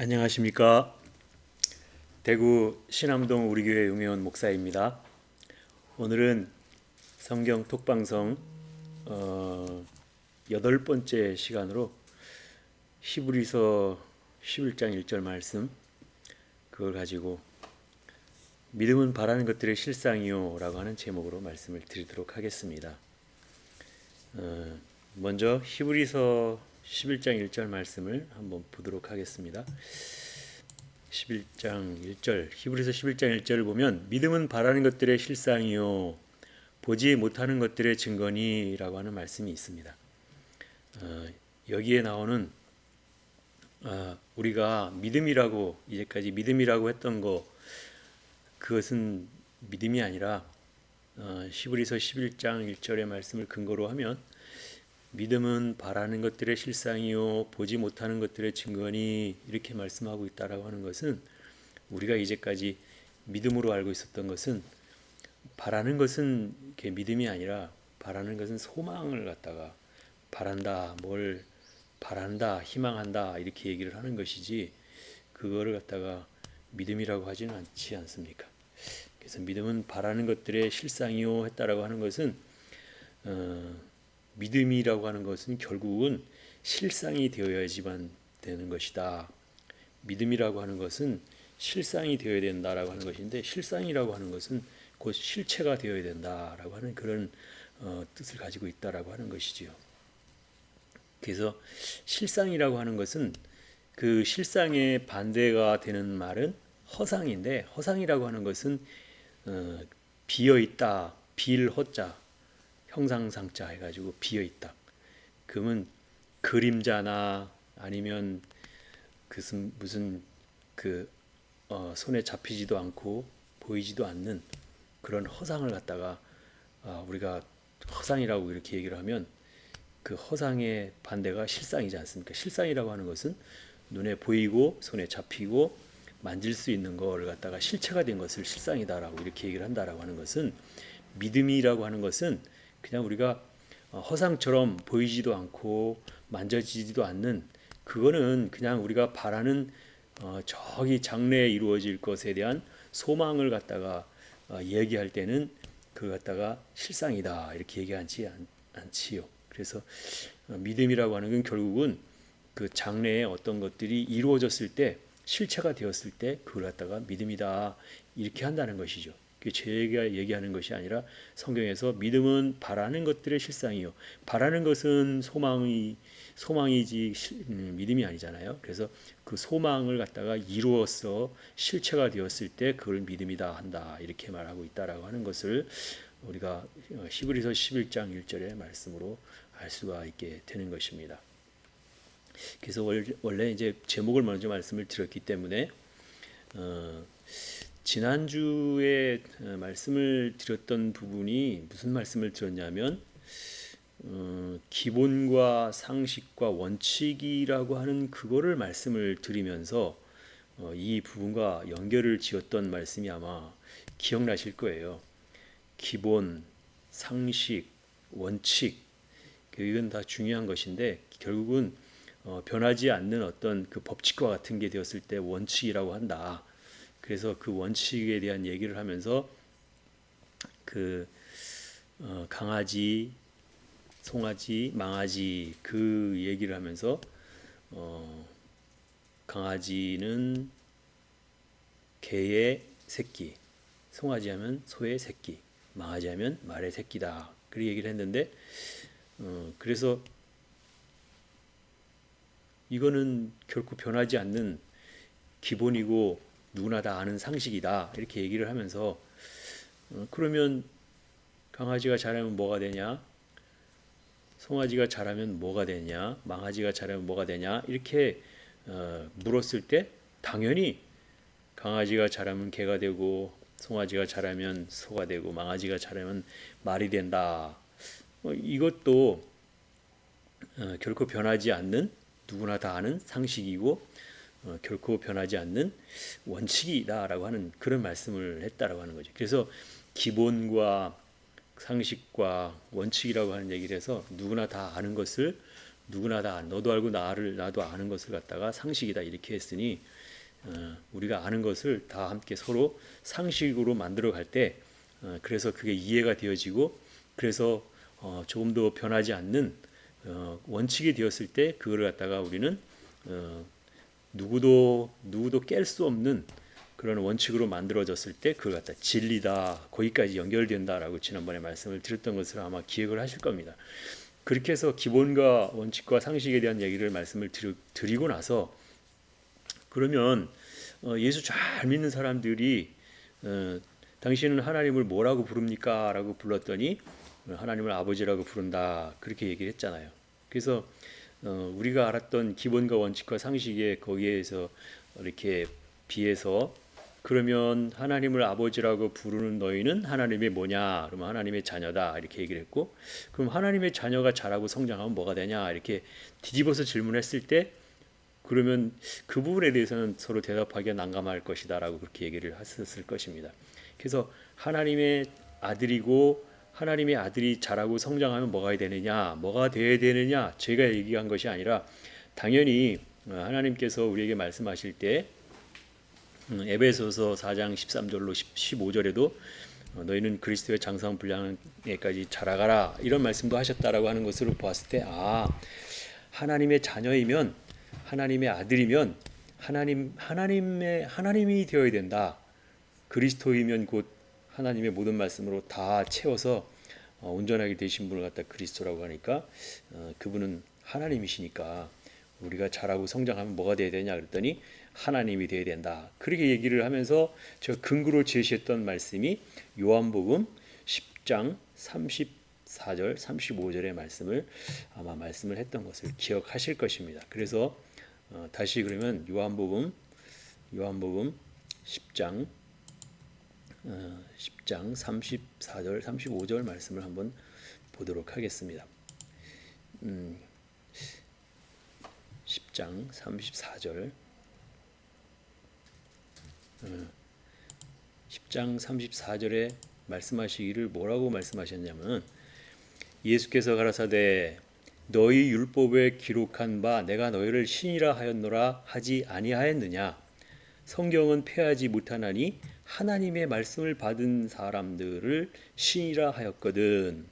안녕하십니까. 대구 신암동 우리 교회 용혜원 목사입니다. 오늘은 성경 톡방송 8번째 시간으로 히브리서 11장 1절 말씀, 그걸 가지고 믿음은 바라는 것들의 실상이요 라고 하는 제목으로 말씀을 드리도록 하겠습니다. 먼저 히브리서 11장 1절 말씀을 한번 보도록 하겠습니다. 11장 1절, 히브리서 11장 1절을 보면 믿음은 바라는 것들의 실상이요 보지 못하는 것들의 증거니라고 하는 말씀이 있습니다. 여기에 나오는 우리가 믿음이라고 이제까지 믿음이라고 했던 거, 그것은 믿음이 아니라 히브리서 11장 1절의 말씀을 근거로 하면 믿음은 바라는 것들의 실상이요 보지 못하는 것들의 증거니, 이렇게 말씀하고 있다라고 하는 것은, 우리가 이제까지 믿음으로 알고 있었던 것은, 바라는 것은 이렇게 믿음이 아니라 바라는 것은 소망을 갖다가 바란다, 뭘 바란다, 희망한다, 이렇게 얘기를 하는 것이지, 그거를 갖다가 믿음이라고 하지는 않지 않습니까? 그래서 믿음은 바라는 것들의 실상이요 했다라고 하는 것은, 믿음이라고 하는 것은 결국은 실상이 되어야지만 되는 것이다. 믿음이라고 하는 것은 실상이 되어야 된다라고 하는 것인데, 실상이라고 하는 것은 곧 실체가 되어야 된다라고 하는 그런 뜻을 가지고 있다라고 하는 것이지요. 그래서 실상이라고 하는 것은, 그 실상의 반대가 되는 말은 허상인데, 허상이라고 하는 것은 비어 있다, 빌허자 형상상자 해가지고 비어 있다. 그러면 그림자나 아니면 무슨 손에 잡히지도 않고 보이지도 않는 그런 허상을 갖다가 우리가 허상이라고 이렇게 얘기를 하면, 그 허상의 반대가 실상이지 않습니까? 실상이라고 하는 것은 눈에 보이고 손에 잡히고 만질 수 있는 거를 갖다가 실체가 된 것을 실상이다라고 이렇게 얘기를 한다라고 하는 것은, 믿음이라고 하는 것은 그냥 우리가 허상처럼 보이지도 않고 만져지지도 않는, 그거는 그냥 우리가 바라는 저기 장래에 이루어질 것에 대한 소망을 갖다가 얘기할 때는 그걸 갖다가 실상이다 이렇게 얘기하지 않지요. 그래서 믿음이라고 하는 건 결국은 그 장래에 어떤 것들이 이루어졌을 때, 실체가 되었을 때 그걸 갖다가 믿음이다 이렇게 한다는 것이죠. 제가 얘기하는 것이 아니라 성경에서 믿음은 바라는 것들의 실상이요, 바라는 것은 소망이지 믿음이 아니잖아요. 그래서 그 소망을 갖다가 이루어서 실체가 되었을 때 그걸 믿음이다 한다 이렇게 말하고 있다라고 하는 것을 우리가 히브리서 11장 1절의 말씀으로 알 수가 있게 되는 것입니다. 그래서 원래 이제 제목을 먼저 말씀을 드렸기 때문에 지난주에 말씀을 드렸던 부분이 무슨 말씀을 드렸냐면, 기본과 상식과 원칙이라고 하는 그거를 말씀을 드리면서 이 부분과 연결을 지었던 말씀이 아마 기억나실 거예요. 기본, 상식, 원칙, 이건 다 중요한 것인데, 결국은 변하지 않는 어떤 그 법칙과 같은 게 되었을 때 원칙이라고 한다. 그래서 그 원칙에 대한 얘기를 하면서 강아지, 송아지, 망아지 그 얘기를 하면서 강아지는 개의 새끼, 송아지 하면 소의 새끼, 망아지 하면 말의 새끼다. 그렇게 얘기를 했는데, 그래서 이거는 결코 변하지 않는 기본이고 누구나 다 아는 상식이다 이렇게 얘기를 하면서, 그러면 강아지가 자라면 뭐가 되냐, 송아지가 자라면 뭐가 되냐, 망아지가 자라면 뭐가 되냐 이렇게 물었을 때, 당연히 강아지가 자라면 개가 되고 송아지가 자라면 소가 되고 망아지가 자라면 말이 된다. 이것도 결코 변하지 않는 누구나 다 아는 상식이고 결코 변하지 않는 원칙이다라고 하는 그런 말씀을 했다라고 하는 거죠. 그래서 기본과 상식과 원칙이라고 하는 얘기를 해서 누구나 다 아는 것을 누구나 다 너도 알고 나도 아는 것을 갖다가 상식이다 이렇게 했으니 우리가 아는 것을 다 함께 서로 상식으로 만들어 갈 때 그래서 그게 이해가 되어지고 그래서 조금 더 변하지 않는 원칙이 되었을 때 그걸 갖다가 우리는 누구도 깰 수 없는 그런 원칙으로 만들어졌을 때 그걸 갖다 진리다 거기까지 연결된다라고 지난번에 말씀을 드렸던 것을 아마 기억을 하실 겁니다. 그렇게 해서 기본과 원칙과 상식에 대한 얘기를 말씀을 드리고 나서 그러면 예수 잘 믿는 사람들이 당신은 하나님을 뭐라고 부릅니까? 라고 불렀더니 하나님을 아버지라고 부른다 그렇게 얘기를 했잖아요. 그래서 우리가 알았던 기본과 원칙과 상식에 거기에서 이렇게 비해서 그러면 하나님을 아버지라고 부르는 너희는 하나님의 뭐냐? 그러면 하나님의 자녀다 이렇게 얘기를 했고 그럼 하나님의 자녀가 자라고 성장하면 뭐가 되냐? 이렇게 뒤집어서 질문했을 때 그러면 그 부분에 대해서는 서로 대답하기가 난감할 것이다 라고 그렇게 얘기를 하셨을 것입니다. 그래서 하나님의 아들이고 하나님의 아들이 자라고 성장하면 뭐가 되느냐 뭐가 되어야 되느냐 제가 얘기한 것이 아니라 당연히 하나님께서 우리에게 말씀하실 때 에베소서 4장 13절로 15절에도 너희는 그리스도의 장성 분량에까지 자라가라 이런 말씀도 하셨다라고 하는 것으로 보았을 때 하나님의 자녀이면 하나님의 아들이면 하나님이 되어야 된다. 그리스도이면 곧 하나님의 모든 말씀으로 다 채워서 온전하게 되신 분을 갖다 그리스도라고 하니까 그분은 하나님이시니까 우리가 자라고 성장하면 뭐가 돼야 되냐 그랬더니 하나님이 돼야 된다. 그렇게 얘기를 하면서 제가 근거로 제시했던 말씀이 요한복음 10장 34절 35절의 말씀을 아마 말씀을 했던 것을 기억하실 것입니다. 그래서 다시 그러면 요한복음 10장 34절 35절 말씀을 한번 보도록 하겠습니다. 10장 34절 10장 34절에 말씀하시기를 뭐라고 말씀하셨냐면 예수께서 가라사대 너희 율법에 기록한 바 내가 너희를 신이라 하였노라 하지 아니하였느냐 성경은 폐하지 못하나니 하나님의 말씀을 받은 사람들을 신이라 하였거든.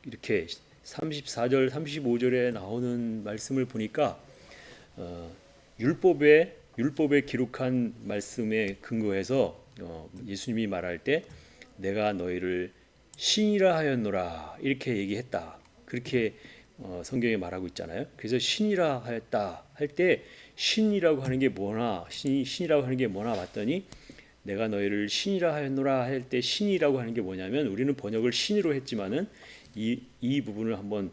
이렇게 34절 35절에 나오는 말씀을 보니까 율법에 기록한 말씀에 근거해서 예수님이 말할 때 내가 너희를 신이라 하였노라 이렇게 얘기했다. 그렇게 성경에 말하고 있잖아요. 그래서 신이라 하였다 할 때 신이라고 하는 게 뭐나 신이라고 하는 게 뭐나 봤더니 내가 너희를 신이라 하였노라 할 때 신이라고 하는 게 뭐냐면 우리는 번역을 신으로 했지만은 이 부분을 한번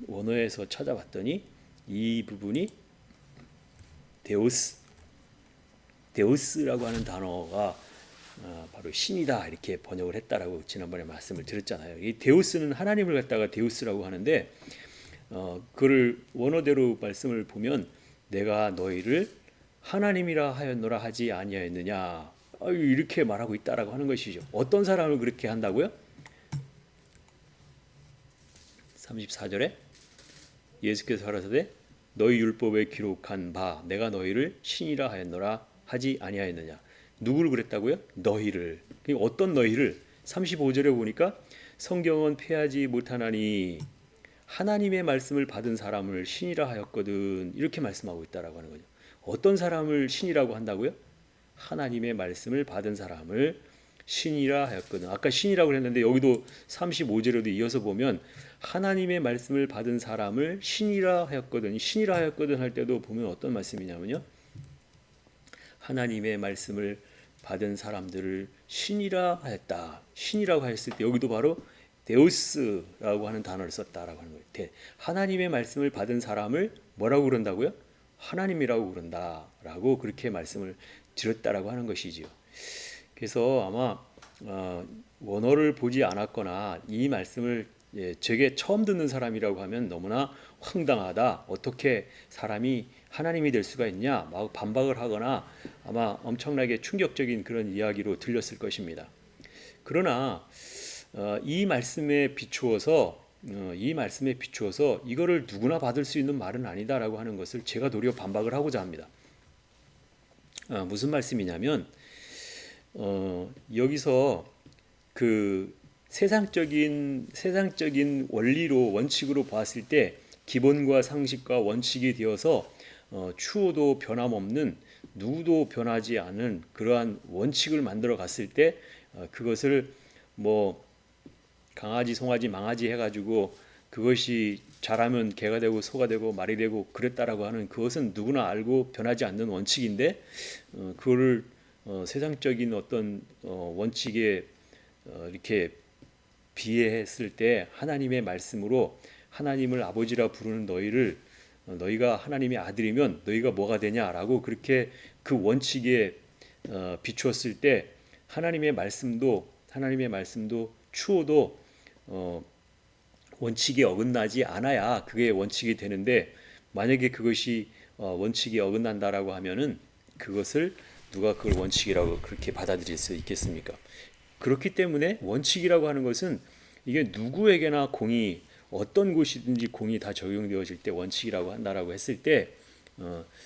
원어에서 찾아봤더니 이 부분이 데우스라고 하는 단어가 바로 신이다 이렇게 번역을 했다라고 지난번에 말씀을 드렸잖아요. 이 데우스는 하나님을 갖다가 데우스라고 하는데 그를 원어대로 말씀을 보면 내가 너희를 하나님이라 하였노라 하지 아니하였느냐 이렇게 말하고 있다라고 하는 것이죠. 어떤 사람을 그렇게 한다고요? 34절에 예수께서 가라사대 너희 율법에 기록한 바 내가 너희를 신이라 하였노라 하지 아니하였느냐. 누구를 그랬다고요? 너희를. 어떤 너희를? 35절에 보니까 성경은 폐하지 못하나니 하나님의 말씀을 받은 사람을 신이라 하였거든. 이렇게 말씀하고 있다라고 하는 거죠. 어떤 사람을 신이라고 한다고요? 하나님의 말씀을 받은 사람을 신이라 하였거든. 아까 신이라고 했는데 여기도 35절에도 이어서 보면 하나님의 말씀을 받은 사람을 신이라 하였거든. 신이라 하였거든 할 때도 보면 어떤 말씀이냐면요. 하나님의 말씀을 받은 사람들을 신이라 하였다. 신이라고 하였을 때 여기도 바로 데우스라고 하는 단어를 썼다라고 하는 거예요. 하나님의 말씀을 받은 사람을 뭐라고 그런다고요? 하나님이라고 그런다라고 그렇게 말씀을 드렸다라고 하는 것이지요. 그래서 아마 원어를 보지 않았거나 이 말씀을 제게 처음 듣는 사람이라고 하면 너무나 황당하다. 어떻게 사람이 하나님이 될 수가 있냐? 막 반박을 하거나 아마 엄청나게 충격적인 그런 이야기로 들렸을 것입니다. 그러나 이 말씀에 비추어서 이 말씀에 비추어서 이거를 누구나 받을 수 있는 말은 아니다라고 하는 것을 제가 도리어 반박을 하고자 합니다. 무슨 말씀이냐면 여기서 그 세상적인 원리로 원칙으로 봤을 때 기본과 상식과 원칙이 되어서 추호도 변함없는 누구도 변하지 않은 그러한 원칙을 만들어 갔을 때 그것을 뭐 강아지, 송아지, 망아지 해가지고 그것이 잘하면 개가 되고 소가 되고 말이 되고 그랬다라고 하는 그것은 누구나 알고 변하지 않는 원칙인데 그거를 세상적인 어떤 원칙에 이렇게 비해했을 때 하나님의 말씀으로 하나님을 아버지라 부르는 너희를 너희가 하나님의 아들이면 너희가 뭐가 되냐라고 그렇게 그 원칙에 비추었을 때 하나님의 말씀도 추호도 원칙에 어긋나지 않아야 그게 원칙이 되는데 만약에 그것이 원칙에 어긋난다라고 하면은 그것을 누가 그걸 원칙이라고 그렇게 받아들일 수 있겠습니까? 그렇기 때문에 원칙이라고 하는 것은 이게 누구에게나 공이 어떤 곳이든지 공이 다 적용되어질 때 원칙이라고 한다라고 했을 때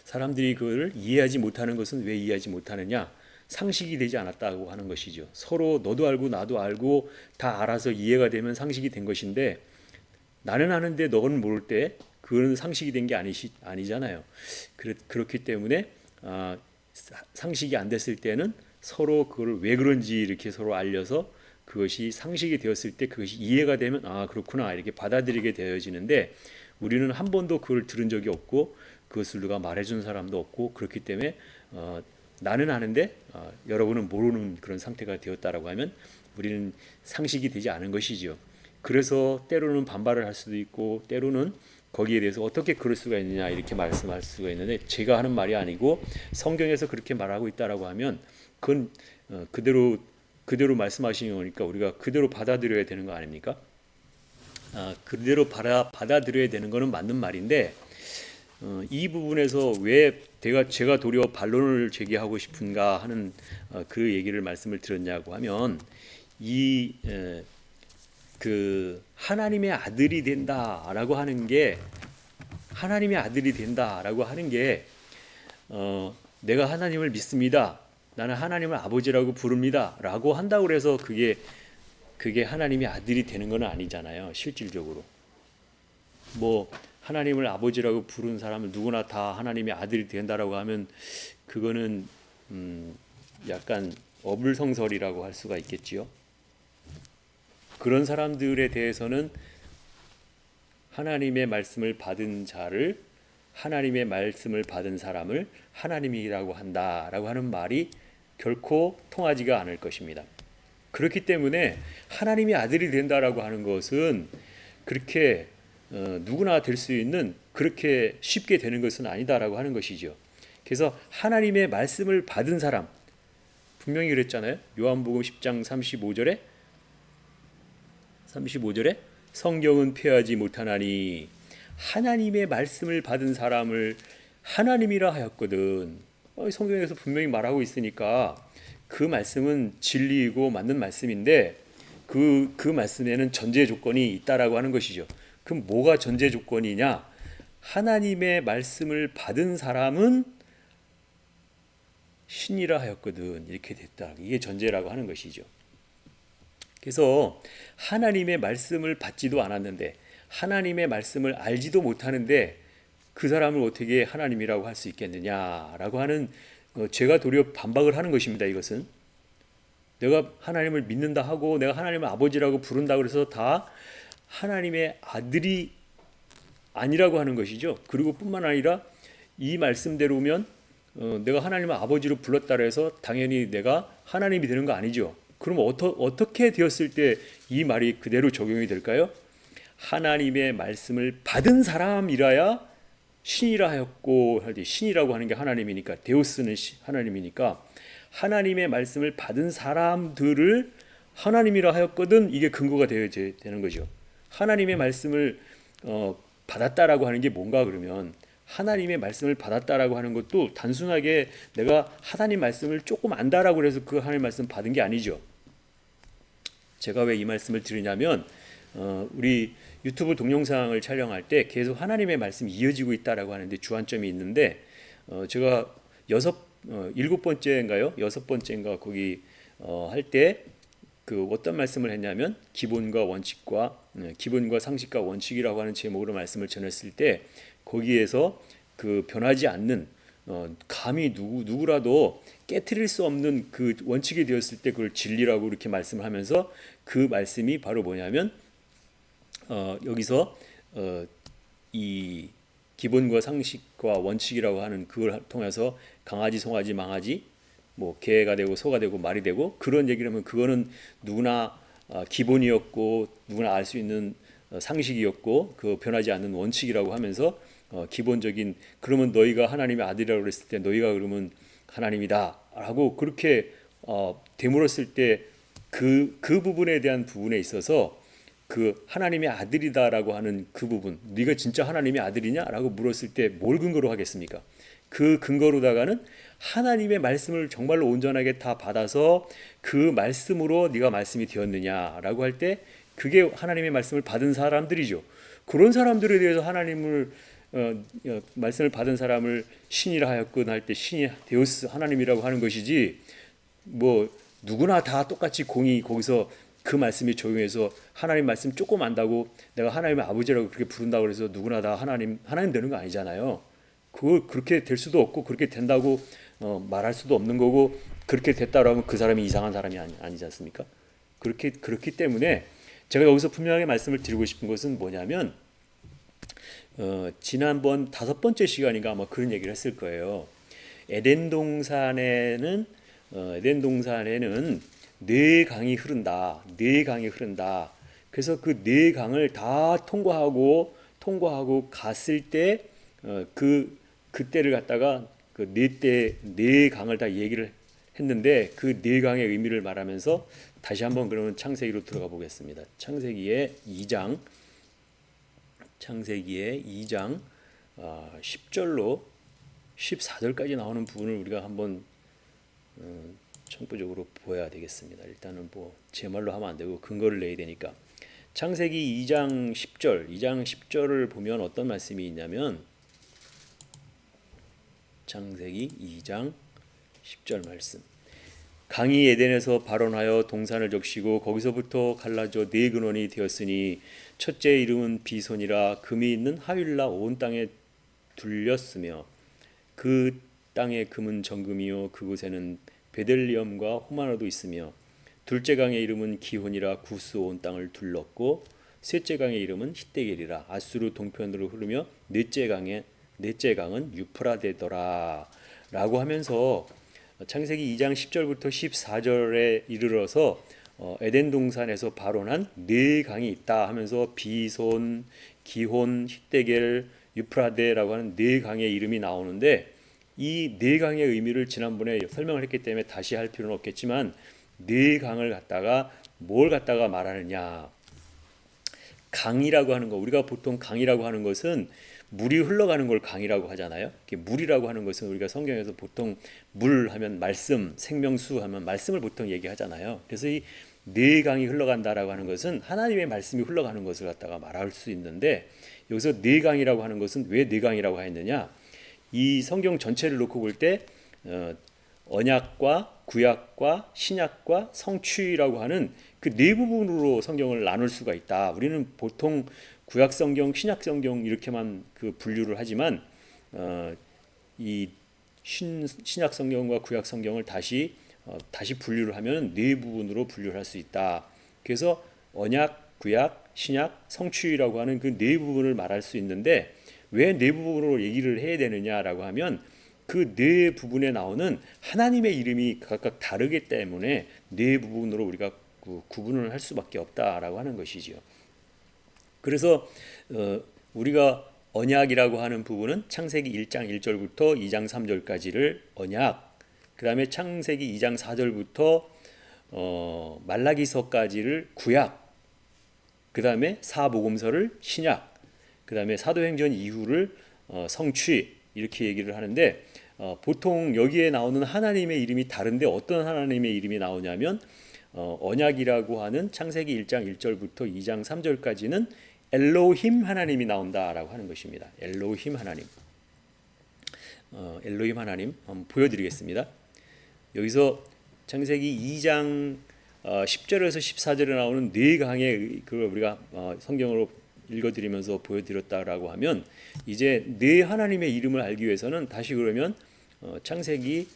사람들이 그걸 이해하지 못하는 것은 왜 이해하지 못하느냐? 상식이 되지 않았다고 하는 것이죠. 서로 너도 알고 나도 알고 다 알아서 이해가 되면 상식이 된 것인데 나는 아는데 너는 모를 때 그거는 상식이 된 게 아니잖아요. 그렇기 때문에 상식이 안 됐을 때는 서로 그걸 왜 그런지 이렇게 서로 알려서 그것이 상식이 되었을 때 그것이 이해가 되면 그렇구나 이렇게 받아들이게 되어지는데 우리는 한 번도 그걸 들은 적이 없고 그것을 누가 말해준 사람도 없고 그렇기 때문에 나는 아는데 여러분은 모르는 그런 상태가 되었다라고 하면 우리는 상식이 되지 않은 것이지요. 그래서 때로는 반발을 할 수도 있고 때로는 거기에 대해서 어떻게 그럴 수가 있느냐 이렇게 말씀할 수가 있는데 제가 하는 말이 아니고 성경에서 그렇게 말하고 있다라고 하면 그건 그대로 말씀하시는 거니까 우리가 그대로 받아들여야 되는 거 아닙니까? 그대로 받아들여야 되는 거는 맞는 말인데 이 부분에서 왜 제가 도리어 반론을 제기하고 싶은가 하는 그 얘기를 말씀을 드렸냐고 하면 그 하나님의 아들이 된다라고 하는 게 내가 하나님을 믿습니다. 나는 하나님을 아버지라고 부릅니다라고 한다고 해서 그게 하나님의 아들이 되는 건 아니잖아요. 실질적으로 뭐 하나님을 아버지라고 부르는 사람은 누구나 다 하나님의 아들이 된다라고 하면 그거는 약간 어불성설이라고 할 수가 있겠지요. 그런 사람들에 대해서는 하나님의 말씀을 받은 사람을 하나님이라고 한다라고 하는 말이 결코 통하지가 않을 것입니다. 그렇기 때문에 하나님의 아들이 된다라고 하는 것은 그렇게 누구나 될 수 있는 그렇게 쉽게 되는 것은 아니다라고 하는 것이죠. 그래서 하나님의 말씀을 받은 사람 분명히 그랬잖아요. 요한복음 10장 35절에 성경은 폐하지 못하나니 하나님의 말씀을 받은 사람을 하나님이라 하였거든. 성경에서 분명히 말하고 있으니까 그 말씀은 진리이고 맞는 말씀인데 그 말씀에는 전제 조건이 있다라고 하는 것이죠. 그럼 뭐가 전제 조건이냐? 하나님의 말씀을 받은 사람은 신이라 하였거든. 이렇게 됐다. 이게 전제라고 하는 것이죠. 그래서 하나님의 말씀을 받지도 않았는데 하나님의 말씀을 알지도 못하는데 그 사람을 어떻게 하나님이라고 할 수 있겠느냐라고 하는 제가 도리어 반박을 하는 것입니다. 이것은 내가 하나님을 믿는다 하고 내가 하나님을 아버지라고 부른다 그래서 다 하나님의 아들이 아니라고 하는 것이죠. 그리고 뿐만 아니라 이 말씀대로면 내가 하나님을 아버지로 불렀다 해서 당연히 내가 하나님이 되는 거 아니죠. 그럼 어떻게 되었을 때 이 말이 그대로 적용이 될까요? 하나님의 말씀을 받은 사람이라야 신이라 하였고 신이라고 하는 게 하나님이니까 데우스는 하나님이니까 하나님의 말씀을 받은 사람들을 하나님이라 하였거든. 이게 근거가 되어야 되는 거죠. 하나님의 말씀을 받았다라고 하는 게 뭔가 그러면 하나님의 말씀을 받았다라고 하는 것도 단순하게 내가 하나님 말씀을 조금 안다라고 해서 그 하나님 말씀 받은 게 아니죠. 제가 왜 이 말씀을 드리냐면 우리 유튜브 동영상을 촬영할 때 계속 하나님의 말씀이 이어지고 있다라고 하는데 주안점이 있는데 제가 일곱 번째인가요? 여섯 번째인가 거기 할 때 그 어떤 말씀을 했냐면 기본과 상식과 원칙이라고 하는 제목으로 말씀을 전했을 때 거기에서 그 변하지 않는 감히 누구라도 깨트릴 수 없는 그 원칙이 되었을 때 그걸 진리라고 이렇게 말씀을 하면서 그 말씀이 바로 뭐냐면 여기서 이 기본과 상식과 원칙이라고 하는 그걸 통해서 강아지, 송아지, 망아지, 뭐 개가 되고 소가 되고 말이 되고 그런 얘기를 하면 그거는 누구나 기본이었고 누구나 알 수 있는 상식이었고 그 변하지 않는 원칙이라고 하면서 기본적인 그러면 너희가 하나님의 아들이라고 그랬을 때 너희가 그러면 하나님이다라고 그렇게 되물었을 때 그 부분에 대한 부분에 있어서 그 하나님의 아들이다라고 하는 그 부분, 네가 진짜 하나님의 아들이냐라고 물었을 때 뭘 근거로 하겠습니까? 그 근거로다가는 하나님의 말씀을 정말로 온전하게 다 받아서 그 말씀으로 네가 말씀이 되었느냐라고 할 때 그게 하나님의 말씀을 받은 사람들이죠. 그런 사람들에 대해서 하나님을 말씀을 받은 사람을 신이라 하였건 할 때 신이 되었어 하나님이라고 하는 것이지 뭐 누구나 다 똑같이 공이 거기서 그 말씀이 적용해서 하나님 말씀 조금 안다고 내가 하나님의 아버지라고 그렇게 부른다고 해서 누구나 다 하나님 되는 거 아니잖아요. 그걸 그렇게 될 수도 없고 그렇게 된다고 말할 수도 없는 거고 그렇게 됐다고 하면 그 사람이 이상한 사람이 아니지 않습니까? 그렇기 때문에 제가 여기서 분명하게 말씀을 드리고 싶은 것은 뭐냐면 지난번 다섯 번째 시간인가 아마 그런 얘기를 했을 거예요. 에덴 동산에는 네 강이 흐른다. 네 강이 흐른다. 그래서 그 네 강을 다 통과하고 갔을 때 그때를 갖다가 그 네 강을 다 얘기를 했는데 그 네 강의 의미를 말하면서 다시 한번 그러면 창세기로 들어가 보겠습니다. 창세기의 2장 10절로 14절까지 나오는 부분을 우리가 한번 청부적으로 보여야 되겠습니다. 일단은 뭐 제 말로 하면 안 되고 근거를 내야 되니까 창세기 2장 10절을 보면 어떤 말씀이 있냐면 창세기 2장 10절 말씀. 강이 에덴에서 발원하여 동산을 적시고 거기서부터 갈라져 네 근원이 되었으니 첫째 이름은 비손이라 금이 있는 하윌라 온 땅에 둘렸으며 그 땅의 금은 정금이요 그곳에는 베델리엄과 호마노도 있으며 둘째 강의 이름은 기혼이라 구스 온 땅을 둘렀고 셋째 강의 이름은 히데겔이라 아수르 동편으로 흐르며 넷째 강은 유프라데더라 라고 하면서 창세기 2장 10절부터 14절에 이르러서 에덴 동산에서 발원한 네 강이 있다 하면서 비손, 기혼, 히데겔, 유프라데라고 하는 네 강의 이름이 나오는데 이 네 강의 의미를 지난번에 설명을 했기 때문에 다시 할 필요는 없겠지만 네 강을 갖다가 뭘 갖다가 말하느냐 강이라고 하는 거 우리가 보통 강이라고 하는 것은 물이 흘러가는 걸 강이라고 하잖아요. 물이라고 하는 것은 우리가 성경에서 보통 물 하면 말씀, 생명수 하면 말씀을 보통 얘기하잖아요. 그래서 이 네 강이 흘러간다라고 하는 것은 하나님의 말씀이 흘러가는 것을 갖다가 말할 수 있는데 여기서 네 강이라고 하는 것은 왜 네 강이라고 했느냐? 이 성경 전체를 놓고 볼 때 언약과 구약과 신약과 성취라고 하는 그 네 부분으로 성경을 나눌 수가 있다. 우리는 보통 구약 성경, 신약 성경 이렇게만 그 분류를 하지만 이 신약 성경과 구약 성경을 다시 분류를 하면 네 부분으로 분류를 할 수 있다. 그래서 언약, 구약, 신약, 성취라고 하는 그 네 부분을 말할 수 있는데 왜 네 부분으로 얘기를 해야 되느냐라고 하면 그 네 부분에 나오는 하나님의 이름이 각각 다르기 때문에 네 부분으로 우리가 구분을 할 수밖에 없다라고 하는 것이지요. 그래서 우리가 언약이라고 하는 부분은 창세기 1장 1절부터 2장 3절까지를 언약, 그 다음에 창세기 2장 4절부터 말라기서까지를 구약, 그 다음에 사복음서를 신약, 그 다음에 사도행전 이후를 성취 이렇게 얘기를 하는데 보통 여기에 나오는 하나님의 이름이 다른데 어떤 하나님의 이름이 나오냐면 언약이라고 하는 창세기 1장 1절부터 2장 3절까지는 엘로힘 하나님이 나온다라고 하는 것입니다. 엘로힘 하나님. 엘로힘 하나님 한번 보여드리겠습니다. 여기서 창세기 2장 10절에서 14절에 나오는 네 강의 그걸 우리가 성경으로 읽어드리면서 보여드렸다라고 하면 이제 네 하나님의 이름을 알기 위해서는 다시 그러면 창세기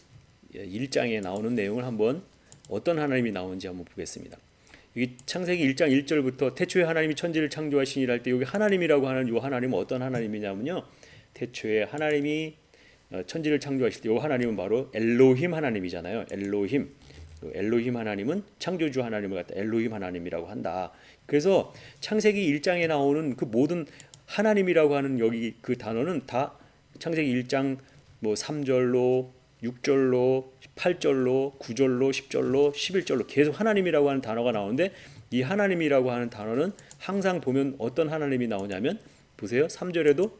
1장에 나오는 내용을 한번 어떤 하나님이 나오는지 한번 보겠습니다. 여기 창세기 1장 1절부터 태초에 하나님이 천지를 창조하시니라 할 때 여기 하나님이라고 하는 이 하나님은 어떤 하나님이냐면요. 태초에 하나님이 천지를 창조하실 때 이 하나님은 바로 엘로힘 하나님이잖아요. 엘로힘. 엘로힘 하나님은 창조주 하나님을 갖다 엘로힘 하나님이라고 한다. 그래서 창세기 1장에 나오는 그 모든 하나님이라고 하는 여기 그 단어는 다 창세기 1장 뭐 3절로 6절로 8절로 9절로 10절로 11절로 계속 하나님이라고 하는 단어가 나오는데 이 하나님이라고 하는 단어는 항상 보면 어떤 하나님이 나오냐면 보세요. 3절에도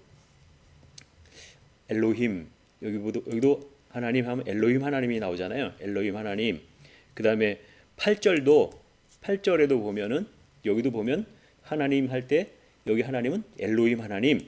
엘로힘 여기도 하나님 하면 엘로힘 하나님이 나오잖아요. 엘로힘 하나님. 그다음에 8절에도 보면은 여기도 보면 하나님 할 때 여기 하나님은 엘로힘 하나님.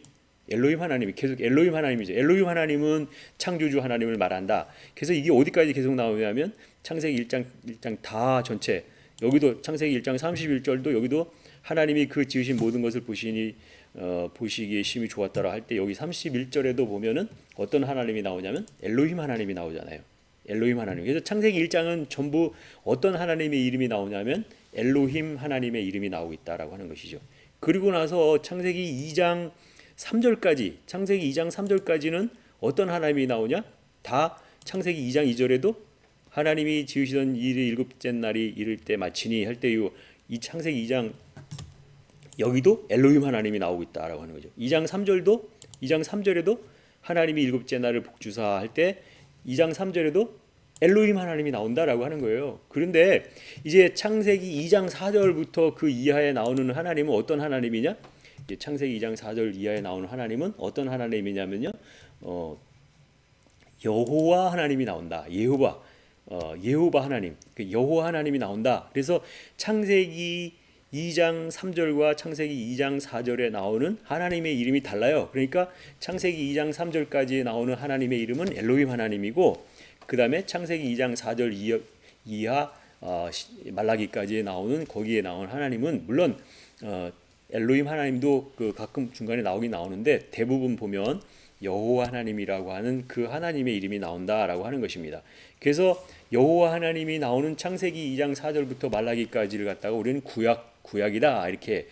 엘로힘 하나님이 계속 엘로힘 하나님이죠. 엘로힘 하나님은 창조주 하나님을 말한다. 그래서 이게 어디까지 계속 나오냐면 창세기 1장 다 전체 여기도 창세기 1장 31절도 여기도 하나님이 그 지으신 모든 것을 보시기에 심히 좋았다라 할 때 여기 31절에도 보면은 어떤 하나님이 나오냐면 엘로힘 하나님이 나오잖아요. 엘로힘 하나님. 그래서 창세기 1장은 전부 어떤 하나님의 이름이 나오냐면 엘로힘 하나님의 이름이 나오고 있다라고 하는 것이죠. 그리고 나서 창세기 2장 3절까지는 어떤 하나님이 나오냐? 다 창세기 2장 2절에도 하나님이 지으시던 일의 일곱째 날이 이를 때 마치니 할 때 이 창세기 2장 여기도 엘로힘 하나님이 나오고 있다라고 하는 거죠. 2장 3절에도 하나님이 일곱째 날을 복주사 할 때 2장 3절에도 엘로힘 하나님이 나온다라고 하는 거예요. 그런데 이제 창세기 2장 4절부터 그 이하에 나오는 하나님은 어떤 하나님이냐? 창세기 2장 4절 이하에 나오는 하나님은 어떤 하나님이냐면요. 여호와 하나님이 나온다. 예호바 하나님. 그 여호와 하나님이 나온다. 그래서 창세기 2장 3절과 창세기 2장 4절에 나오는 하나님의 이름이 달라요. 그러니까 창세기 2장 3절까지 나오는 하나님의 이름은 엘로힘 하나님이고 그 다음에 창세기 2장 4절 이하 말라기까지 나오는 거기에 나오는 하나님은 물론 엘로힘 하나님도 그 가끔 중간에 나오긴 나오는데 대부분 보면 여호와 하나님이라고 하는 그 하나님의 이름이 나온다라고 하는 것입니다. 그래서 여호와 하나님이 나오는 창세기 2장 4절부터 말라기까지를 갖다가 우리는 구약이다 이렇게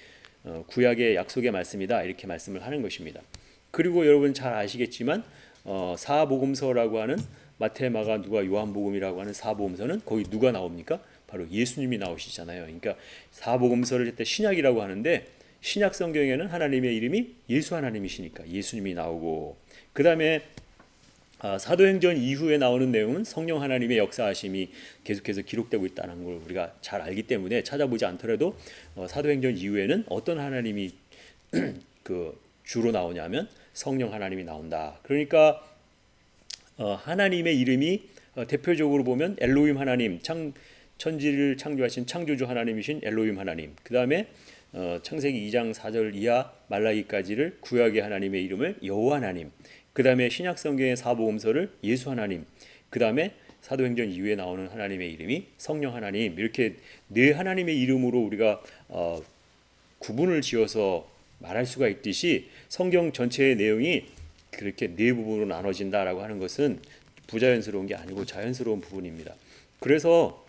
구약의 약속의 말씀이다 이렇게 말씀을 하는 것입니다. 그리고 여러분 잘 아시겠지만 사복음서라고 하는 마태, 마가, 누가, 요한복음이라고 하는 사복음서는 거기 누가 나옵니까? 바로 예수님이 나오시잖아요. 그러니까 사복음서를 그때 신약이라고 하는데 신약 성경에는 하나님의 이름이 예수 하나님이시니까 예수님이 나오고 그 다음에 사도행전 이후에 나오는 내용은 성령 하나님의 역사하심이 계속해서 기록되고 있다는 걸 우리가 잘 알기 때문에 찾아보지 않더라도 사도행전 이후에는 어떤 하나님이 그 주로 나오냐면 성령 하나님이 나온다. 그러니까 하나님의 이름이 대표적으로 보면 엘로힘 하나님, 천지를 창조하신 창조주 하나님이신 엘로힘 하나님. 그 다음에 창세기 2장 4절 이하 말라기까지를 구약의 하나님의 이름을 여호와 하나님. 그 다음에 신약 성경의 사복음서를 예수 하나님. 그 다음에 사도행전 이후에 나오는 하나님의 이름이 성령 하나님. 이렇게 네 하나님의 이름으로 우리가 구분을 지어서 말할 수가 있듯이 성경 전체의 내용이 그렇게 네 부분으로 나눠진다라고 하는 것은 부자연스러운 게 아니고 자연스러운 부분입니다. 그래서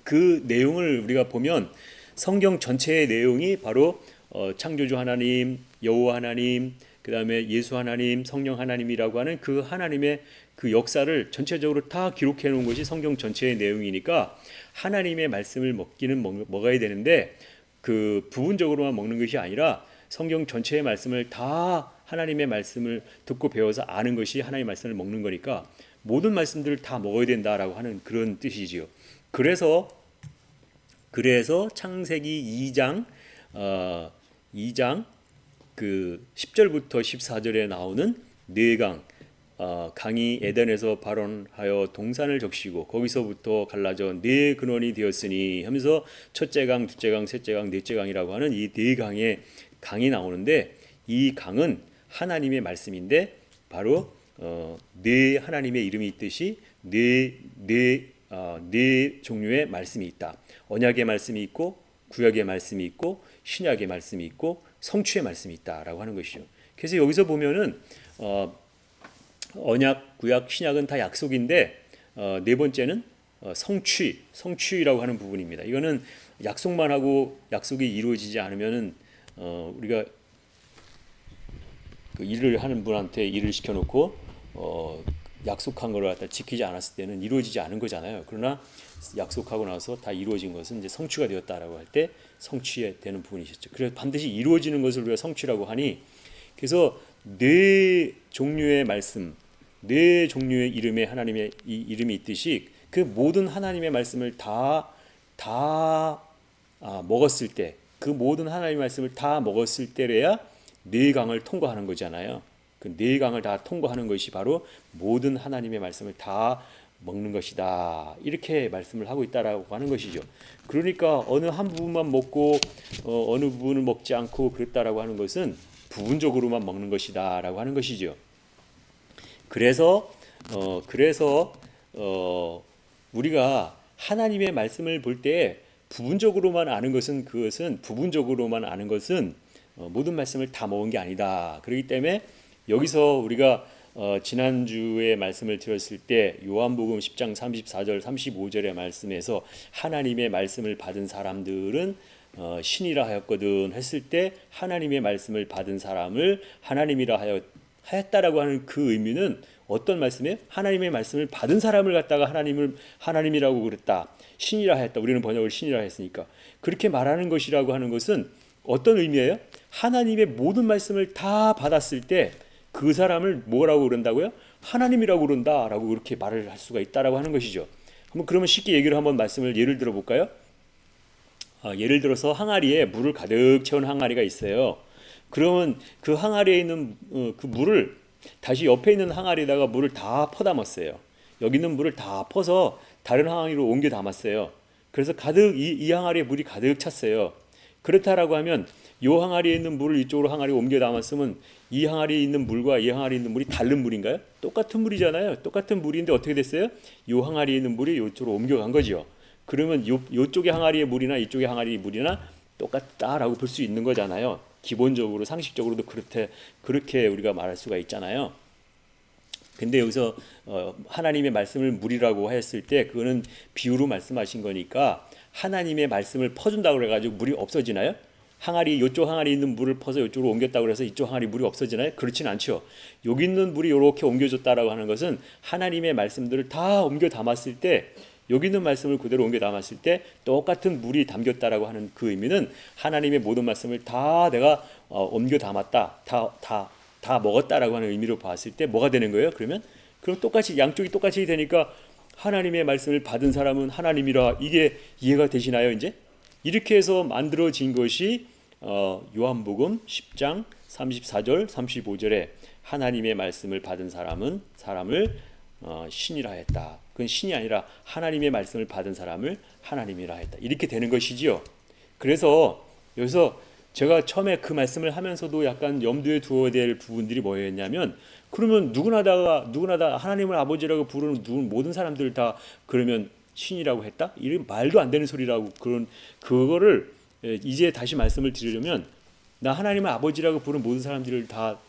그 내용을 우리가 보면 성경 전체의 내용이 바로 창조주 하나님, 여호와 하나님, 그 다음에 예수 하나님, 성령 하나님이라고 하는 그 하나님의 그 역사를 전체적으로 다 기록해 놓은 것이 성경 전체의 내용이니까 하나님의 말씀을 먹기는 먹어야 되는데 그 부분적으로만 먹는 것이 아니라 성경 전체의 말씀을 다 하나님의 말씀을 듣고 배워서 아는 것이 하나님의 말씀을 먹는 거니까 모든 말씀들을 다 먹어야 된다라고 하는 그런 뜻이지요. 그래서 창세기 2장 그 10절부터 14절에 나오는 네 강 강이 에덴에서 발원하여 동산을 적시고 거기서부터 갈라져 네 근원이 되었으니 하면서 첫째 강, 둘째 강, 셋째 강, 넷째 강이라고 하는 이 네 강의 강이 나오는데 이 강은 하나님의 말씀인데 바로 네 하나님의 이름이 있듯이 네 종류의 말씀이 있다. 언약의 말씀이 있고 구약의 말씀이 있고 신약의 말씀이 있고 성취의 말씀이 있다라고 하는 것이죠. 그래서 여기서 보면은 언약, 구약, 신약은 다 약속인데 네 번째는 성취라고 하는 부분입니다. 이거는 약속만 하고 약속이 이루어지지 않으면은 우리가 그 일을 하는 분한테 일을 시켜놓고 약속한 걸 갖다 지키지 않았을 때는 이루어지지 않은 거잖아요. 그러나 약속하고 나서 다 이루어진 것은 이제 성취가 되었다라고 할 때 성취되는 부분이셨죠. 그래서 반드시 이루어지는 것을 우리가 성취라고 하니 그래서 네 종류의 말씀, 네 종류의 이름에 하나님의 이름이 있듯이 그 모든 하나님의 말씀을 다 먹었을 때, 그 모든 하나님의 말씀을 다 먹었을 때래야 네 강을 통과하는 거잖아요. 그 네 강을 다 통과하는 것이 바로 모든 하나님의 말씀을 다 먹는 것이다. 이렇게 말씀을 하고 있다라고 하는 것이죠. 그러니까 어느 한 부분만 먹고 어느 부분을 먹지 않고 그랬다라고 하는 것은 부분적으로만 먹는 것이다라고 하는 것이죠. 그래서 우리가 하나님의 말씀을 볼 때 부분적으로만 아는 것은 모든 말씀을 다 먹은 게 아니다. 그렇기 때문에 여기서 우리가 지난주에 말씀을 들었을 때 요한복음 10장 34절 35절의 말씀에서 하나님의 말씀을 받은 사람들은 신이라 하였거든 했을 때 하나님의 말씀을 받은 사람을 하나님이라 하였다라고 하는 그 의미는 어떤 말씀이에요? 하나님의 말씀을 받은 사람을 갖다가 하나님이라고 그랬다. 신이라 하였다. 우리는 번역을 신이라 했으니까. 그렇게 말하는 것이라고 하는 것은 어떤 의미예요? 하나님의 모든 말씀을 다 받았을 때 그 사람을 뭐라고 그런다고요? 하나님이라고 그런다라고 그렇게 말을 할 수가 있다라고 하는 것이죠. 그러면 쉽게 얘기를 한번 말씀을 예를 들어 볼까요? 예를 들어서 항아리에 물을 가득 채운 항아리가 있어요. 그러면 그 항아리에 있는 그 물을 다시 옆에 있는 항아리에다가 물을 다 퍼 담았어요. 여기 있는 물을 다 퍼서 다른 항아리로 옮겨 담았어요. 그래서 가득 이 항아리에 물이 가득 찼어요. 그렇다라고 하면 이 항아리에 있는 물을 이쪽으로 항아리에 옮겨 담았으면 이 항아리에 있는 물과 이 항아리에 있는 물이 다른 물인가요? 똑같은 물이잖아요. 똑같은 물인데 어떻게 됐어요? 이 항아리에 있는 물이 이쪽으로 옮겨간 거죠. 그러면 이쪽의 항아리의 물이나 이쪽의 항아리의 물이나 똑같다라고 볼 수 있는 거잖아요. 기본적으로 상식적으로도 그렇게 우리가 말할 수가 있잖아요. 근데 여기서 하나님의 말씀을 물이라고 했을 때 그거는 비유로 말씀하신 거니까 하나님의 말씀을 퍼준다고 그래가지고 물이 없어지나요? 이쪽 항아리 있는 물을 퍼서 이쪽으로 옮겼다고 해서 이쪽 항아리 물이 없어지나요? 그렇진 않죠. 여기 있는 물이 이렇게 옮겨졌다라고 하는 것은 하나님의 말씀들을 다 옮겨 담았을 때 여기 있는 말씀을 그대로 옮겨 담았을 때 똑같은 물이 담겼다라고 하는 그 의미는 하나님의 모든 말씀을 다 내가 옮겨 담았다, 다 먹었다라고 하는 의미로 봤을 때 뭐가 되는 거예요? 그럼 똑같이 양쪽이 똑같이 되니까 하나님의 말씀을 받은 사람은 하나님이라 이게 이해가 되시나요? 이제 이렇게 해서 만들어진 것이 요한복음 10장 34절 35절에 하나님의 말씀을 받은 사람을 신이라 했다. 그건 신이 아니라 하나님의 말씀을 받은 사람을 하나님이라 했다. 이렇게 되는 것이지요. 그래서 여기서 제가 처음에 그 말씀을 하면서도 약간 염두에 두어야 될 부분들이 뭐였냐면 그러면 누구나 다 하나님을 아버지라고 부르는 모든 사람들 다 그러면 신이라고 했다? 이런 말도 안 되는 소리라고 그거를 이제 다시 말씀을 드리려면 나 하나님을 아버지라고 부르는 모든 사람들을 다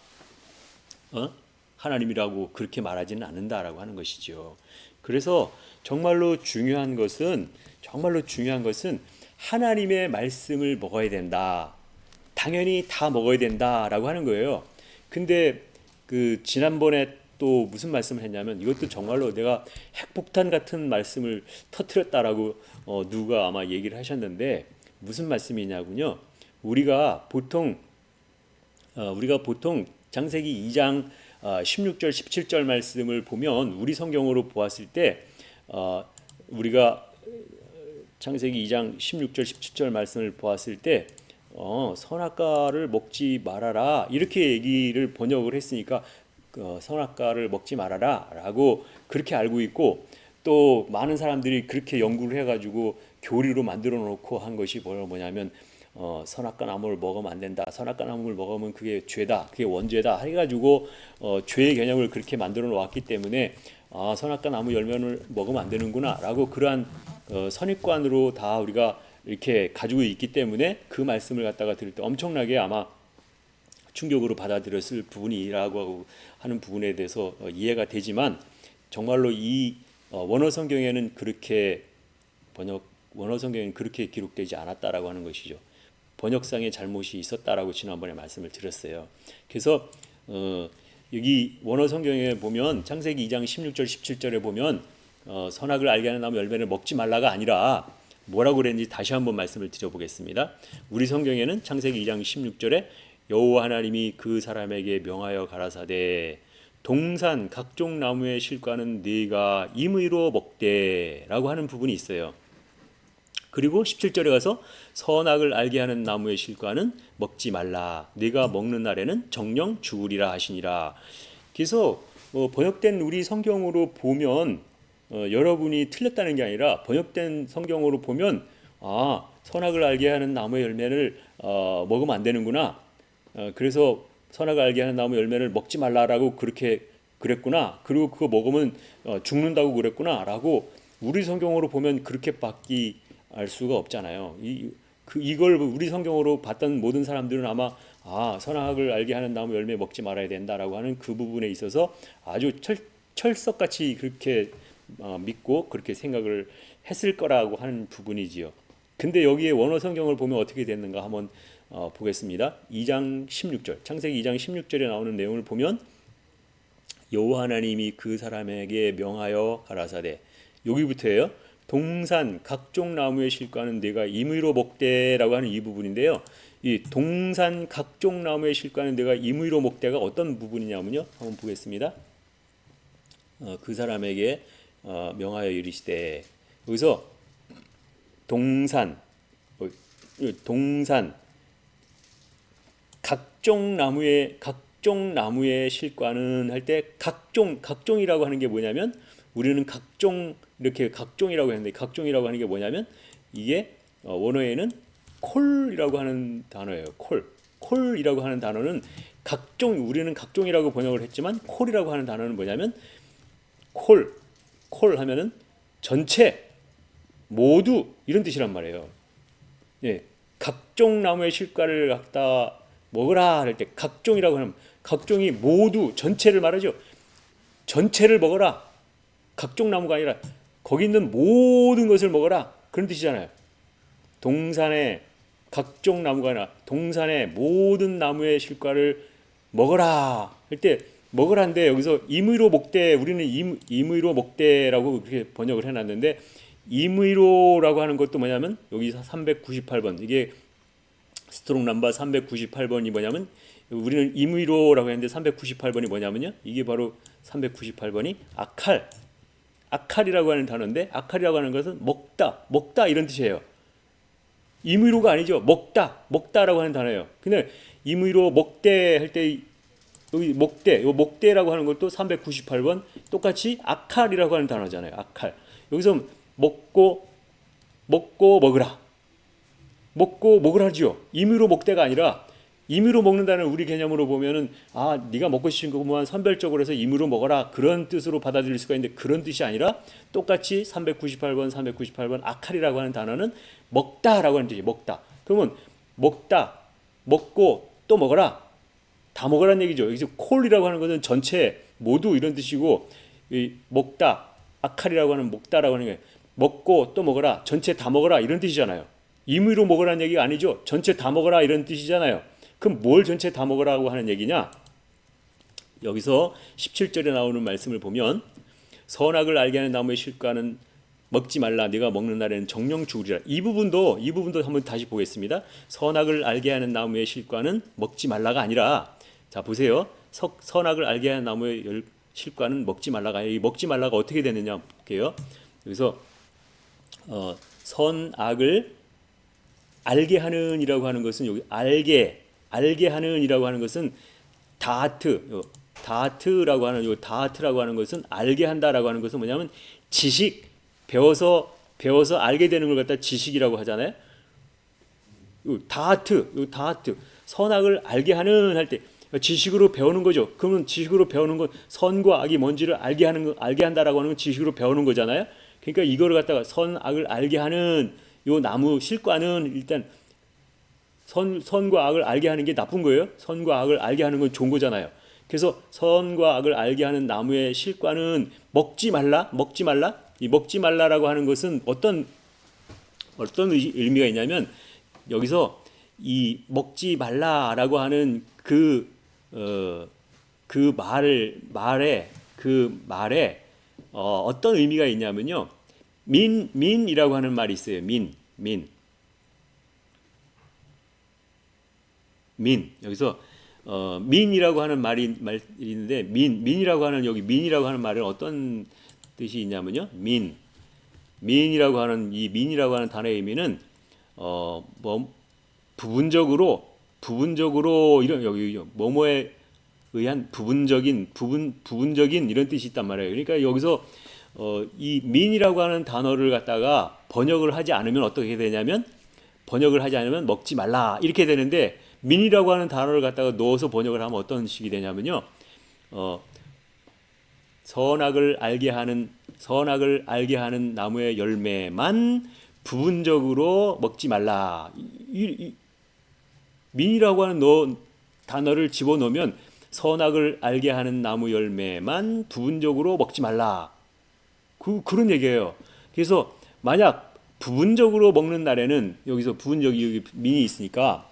하나님이라고 그렇게 말하지는 않는다라고 하는 것이죠. 그래서 정말로 중요한 것은 하나님의 말씀을 먹어야 된다. 당연히 다 먹어야 된다라고 하는 거예요. 근데 그 지난번에 또 무슨 말씀을 했냐면 이것도 정말로 내가 핵폭탄 같은 말씀을 터뜨렸다라고 누가 아마 얘기를 하셨는데 무슨 말씀이냐군요. 우리가 보통 창세기 2장 16절 17절 말씀을 보면 우리 성경으로 보았을 때 우리가 창세기 2장 16절 17절 말씀을 보았을 때 선악과를 먹지 말아라 이렇게 얘기를 번역을 했으니까 선악과를 먹지 말아라라고 그렇게 알고 있고, 또 많은 사람들이 그렇게 연구를 해가지고 교리로 만들어 놓고 한 것이 뭐냐면 선악과 나무를 먹으면 안 된다. 선악과 나무를 먹으면 그게 죄다. 그게 원죄다. 해가지고 죄의 개념을 그렇게 만들어 놓았기 때문에 선악과 나무 열매를 먹으면 안 되는구나라고 그러한 선입관으로 다 우리가 이렇게 가지고 있기 때문에 그 말씀을 갖다가 들을 때 엄청나게 아마 충격으로 받아들였을 부분이라고 하는 부분에 대해서 이해가 되지만, 정말로 이 원어 성경에는 그렇게 원어 성경에는 그렇게 기록되지 않았다라고 하는 것이죠. 번역상의 잘못이 있었다라고 지난번에 말씀을 드렸어요. 그래서 여기 원어 성경에 보면 창세기 2장 16절 17절에 보면 선악을 알게 하는 나무 열매를 먹지 말라가 아니라 뭐라고 그랬는지 다시 한번 말씀을 드려보겠습니다. 우리 성경에는 창세기 2장 16절에 여호와 하나님이 그 사람에게 명하여 가라사대 동산 각종 나무의 실과는 네가 임의로 먹되라고 하는 부분이 있어요. 그리고 17절에 가서 선악을 알게 하는 나무의 실과는 먹지 말라. 네가 먹는 날에는 정령 죽으리라 하시니라. 그래서 번역된 우리 성경으로 보면 여러분이 틀렸다는 게 아니라 번역된 성경으로 보면 선악을 알게 하는 나무의 열매를 먹으면 안 되는구나. 그래서 선악을 알게 하는 나무 열매를 먹지 말라라고 그렇게 그랬구나. 그리고 그거 먹으면 죽는다고 그랬구나라고 우리 성경으로 보면 그렇게밖에 알 수가 없잖아요. 이걸 우리 성경으로 봤던 모든 사람들은 아마 선악을 알게 하는 나무 열매 먹지 말아야 된다라고 하는 그 부분에 있어서 아주 철석같이 그렇게 믿고 그렇게 생각을 했을 거라고 하는 부분이지요. 근데 여기에 원어 성경을 보면 어떻게 됐는가 한번 보겠습니다. 2장 16절, 창세기 2장 16절에 나오는 내용을 보면 여호와 하나님이 그 사람에게 명하여 가라사대, 여기부터예요. 동산 각종 나무의 실과는 네가 임의로 먹되라고 하는 이 부분인데요. 이 동산 각종 나무의 실과는 네가 임의로 먹되가 어떤 부분이냐면요. 한번 보겠습니다. 그 사람에게 명하여 이르시되, 여기서 동산 각종 나무의 실과는 할 때 각종이라고 하는 게 뭐냐면, 우리는 이렇게 각종이라고 했는데 각종이라고 하는 게 뭐냐면 이게 원어에는 콜이라고 하는 단어예요. 콜이라고 하는 단어는 우리는 각종이라고 번역을 했지만 콜이라고 하는 단어는 뭐냐면 콜 하면은 전체 모두 이런 뜻이란 말이에요. 예, 각종 나무의 실과를 갖다 먹으라 할 때 각종이라고 하면 각종이 모두 전체를 말하죠. 전체를 먹어라. 각종 나무가 아니라 거기 있는 모든 것을 먹어라. 그런 뜻이잖아요. 동산의 각종 나무가 아니라 동산의 모든 나무의 실과를 먹어라 할 때 먹으라는데, 여기서 임의로 먹되, 우리는 임의로 먹되라고 그렇게 번역을 해놨는데, 임의로라고 하는 것도 뭐냐면 여기 398번, 이게 스트롱 넘버 398번이 뭐냐면, 우리는 임의로라고 했는데 398번이 뭐냐면요, 이게 바로 398번이 아칼이라고 하는 단어인데, 아칼이라고 하는 것은 먹다 이런 뜻이에요. 임의로가 아니죠. 먹다라고 하는 단어예요. 근데 임의로 먹되 할 때 여기 먹되라고 하는 것도 398번 똑같이 아칼이라고 하는 단어잖아요. 아칼. 여기서 먹고 먹으라지요. 임의로 먹되가 아니라, 임의로 먹는다는 우리 개념으로 보면은 네가 먹고 싶은 것만 선별적으로 해서 임의로 먹어라 그런 뜻으로 받아들일 수가 있는데, 그런 뜻이 아니라 똑같이 398번 아칼이라고 하는 단어는 먹다라고 하는 뜻이에요. 먹다. 그러면 먹고 또 먹어라, 다 먹으라는 얘기죠. 여기서 콜이라고 하는 것은 전체 모두 이런 뜻이고, 이 먹다 아칼이라고 하는 먹다라고 하는 게 먹고 또 먹어라, 전체 다 먹어라 이런 뜻이잖아요. 임의로 먹으라는 얘기가 아니죠. 전체 다 먹어라 이런 뜻이잖아요. 그럼 뭘 전체 다 먹으라고 하는 얘기냐? 여기서 17절에 나오는 말씀을 보면 선악을 알게 하는 나무의 실과는 먹지 말라. 네가 먹는 날에는 정령 죽으리라. 이 부분도 한번 다시 보겠습니다. 선악을 알게 하는 나무의 실과는 먹지 말라가 아니라, 자 보세요. 선악을 알게 하는 나무의 실과는 먹지 말라가 아니라, 이 먹지 말라가 어떻게 되느냐 볼게요. 여기서 선악을 알게 하는이라고 하는 것은, 여기 알게 하는이라고 하는 것은 다트, 다트라고 하는 요 다트라고 하는 것은 알게 한다라고 하는 것은 뭐냐면 지식 배워서 알게 되는 걸 갖다 지식이라고 하잖아요. 요 다트 선악을 알게 하는 할 때 지식으로 배우는 거죠. 그러면 지식으로 배우는 건 선과 악이 뭔지를 알게 한다라고 하는 건 지식으로 배우는 거잖아요. 그러니까 이거를 갖다가 선악을 알게 하는 요 나무 실과는 일단 선과 악을 알게 하는 게 나쁜 거예요. 선과 악을 알게 하는 건 좋은 거잖아요. 그래서 선과 악을 알게 하는 나무의 실과는 먹지 말라. 이 먹지 말라라고 하는 것은 어떤 의미가 있냐면 여기서 이 먹지 말라라고 하는 그 말에 어떤 의미가 있냐면요. 민이라고 하는 말이 있어요. 민. 여기서 민이라고 하는 말이 있는데 민이라고 하는 여기 민이라고 하는 말은 어떤 뜻이 있냐면요. 민이라고 하는 이 민이라고 하는 단어의 의미는 뭐 부분적으로 이런 여기 뭐뭐에 의한 부분적인 이런 뜻이 있단 말이에요. 그러니까 여기서 이 민이라고 하는 단어를 갖다가 번역을 하지 않으면 어떻게 되냐면 먹지 말라 이렇게 되는데 민이라고 하는 단어를 갖다가 넣어서 번역을 하면 어떤 식이 되냐면요. 선악을 알게 하는 나무의 열매만 부분적으로 먹지 말라. 민이라고 하는 단어를 집어넣으면 선악을 알게 하는 나무 열매만 부분적으로 먹지 말라. 그런 얘기예요. 그래서 만약 부분적으로 먹는 날에는 여기서 부분적이 민이 있으니까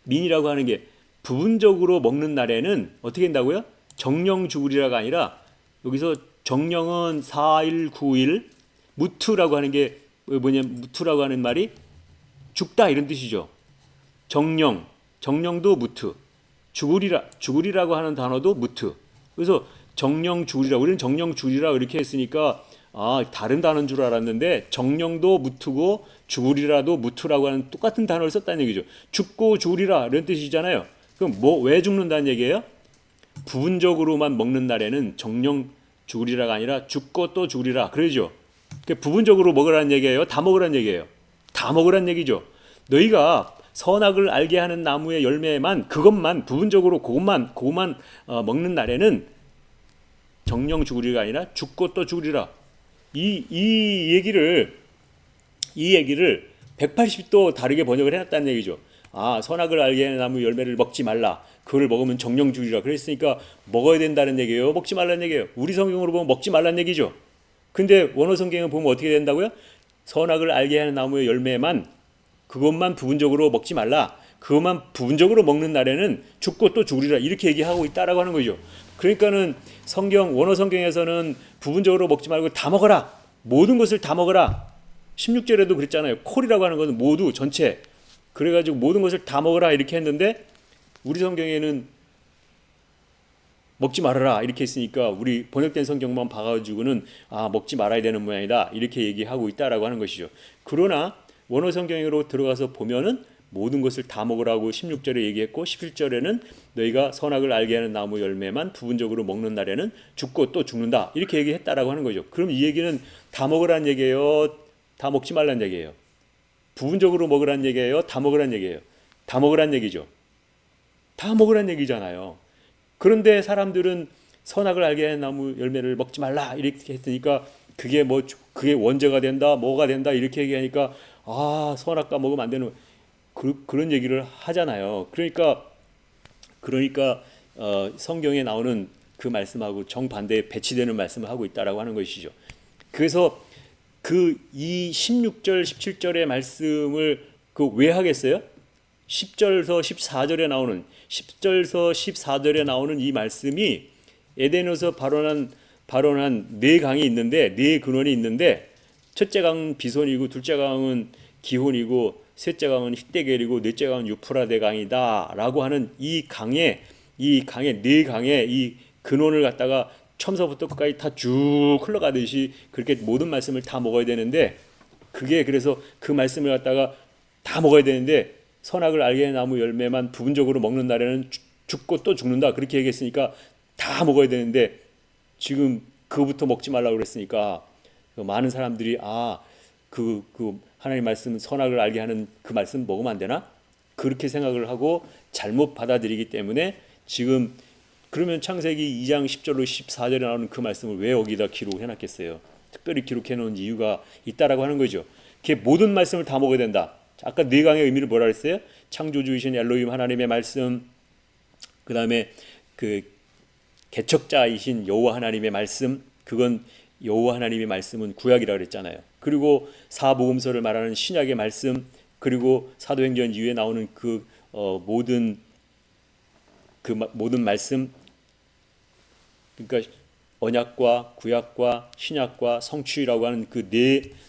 민이라고 하는 게 부분적으로 먹는 날에는 어떻게 된다고요? 정령 죽으리라가 아니라 여기서 정령은 4일 9일 무투라고 하는 게 뭐냐면 무투라고 하는 말이 죽다 이런 뜻이죠. 정령도 무투, 죽으리라고 하는 단어도 무투. 그래서 정령 죽으리라, 우리는 정령 죽으리라 이렇게 했으니까 다른 단어인 줄 알았는데 정령도 무투고 죽으리라도 무투라고 하는 똑같은 단어를 썼다는 얘기죠. 죽고 죽으리라 이런 뜻이잖아요. 그럼 왜 죽는다는 얘기예요? 부분적으로만 먹는 날에는 정령 죽으리라가 아니라 죽고 또 죽으리라 그러죠. 부분적으로 먹으라는 얘기예요? 다 먹으라는 얘기예요? 다 먹으라는 얘기죠. 너희가 선악을 알게 하는 나무의 열매만 그것만 부분적으로 그것만 먹는 날에는 정령 죽으리가 아니라 죽고 또 죽으리라. 이 얘기를 180도 다르게 번역을 해놨다는 얘기죠. 선악을 알게 하는 나무 열매를 먹지 말라. 그걸 먹으면 정령 죽으리라. 그랬으니까 먹어야 된다는 얘기예요? 먹지 말라는 얘기예요? 우리 성경으로 보면 먹지 말라는 얘기죠. 근데 원어 성경을 보면 어떻게 된다고요? 선악을 알게 하는 나무의 열매만 그것만 부분적으로 먹지 말라. 그것만 부분적으로 먹는 날에는 죽고 또 죽으리라. 이렇게 얘기하고 있다라고 하는 거죠. 그러니까는 원어 성경에서는 부분적으로 먹지 말고 다 먹어라. 모든 것을 다 먹어라. 16절에도 그랬잖아요. 콜이라고 하는 것은 모두 전체. 그래가지고 모든 것을 다 먹어라 이렇게 했는데 우리 성경에는 먹지 말아라 이렇게 했으니까 우리 번역된 성경만 봐가지고는 먹지 말아야 되는 모양이다 이렇게 얘기하고 있다라고 하는 것이죠. 그러나 원어 성경으로 들어가서 보면은 모든 것을 다 먹으라고 16절에 얘기했고 17절에는 너희가 선악을 알게 하는 나무 열매만 부분적으로 먹는 날에는 죽고 또 죽는다 이렇게 얘기했다라고 하는 거죠. 그럼 이 얘기는 다 먹으라는 얘기예요? 다 먹지 말라는 얘기예요? 부분적으로 먹으라는 얘기예요? 다 먹으라는 얘기예요? 다 먹으라는 얘기죠. 다 먹으라는 얘기잖아요. 그런데 사람들은 선악을 알게 하는 나무 열매를 먹지 말라 이렇게 했으니까 그게 원죄가 된다 뭐가 된다 이렇게 얘기하니까 선악과 먹으면 안 되는 그런 얘기를 하잖아요. 그러니까 성경에 나오는 그 말씀하고 정반대에 배치되는 말씀을 하고 있다라고 하는 것이죠. 그래서 이 16절 17절의 말씀을 왜 하겠어요? 10절에서 14절에 나오는 이 말씀이 에덴에서 발원한 네 강이 있는데 네 근원이 있는데 첫째 강은 비손이고 둘째 강은 기혼이고 셋째 강은 힛데겔이고 넷째 강은 유프라데 강이다라고 하는 이 강의 네 강의 이 근원을 갖다가 처음서부터 끝까지 다 쭉 흘러가듯이 그렇게 모든 말씀을 다 먹어야 되는데 그래서 그 말씀을 갖다가 다 먹어야 되는데 선악을 알게 하는 나무 열매만 부분적으로 먹는 날에는 죽고 또 죽는다 그렇게 얘기했으니까 다 먹어야 되는데 지금 그거부터 먹지 말라고 그랬으니까 많은 사람들이 그 하나님 말씀 선악을 알게 하는 그 말씀 먹으면 안 되나? 그렇게 생각을 하고 잘못 받아들이기 때문에 지금 그러면 창세기 2장 10절로 14절에 나오는 그 말씀을 왜 여기다 기록해 놨겠어요? 특별히 기록해 놓은 이유가 있다라고 하는 거죠. 그게 모든 말씀을 다 먹어야 된다. 아까 네 강의 의미를 뭐라 그랬어요? 창조주이신 엘로힘 하나님의 말씀, 그 다음에 그 개척자이신 여호와 하나님의 말씀, 그건 여호와 하나님의 말씀은 구약이라고 그랬잖아요. 그리고 사복음서를 말하는 신약의 말씀, 그리고 사도행전 이후에 나오는 모든 말씀, 그러니까 언약과 구약과 신약과 성취라고 하는 그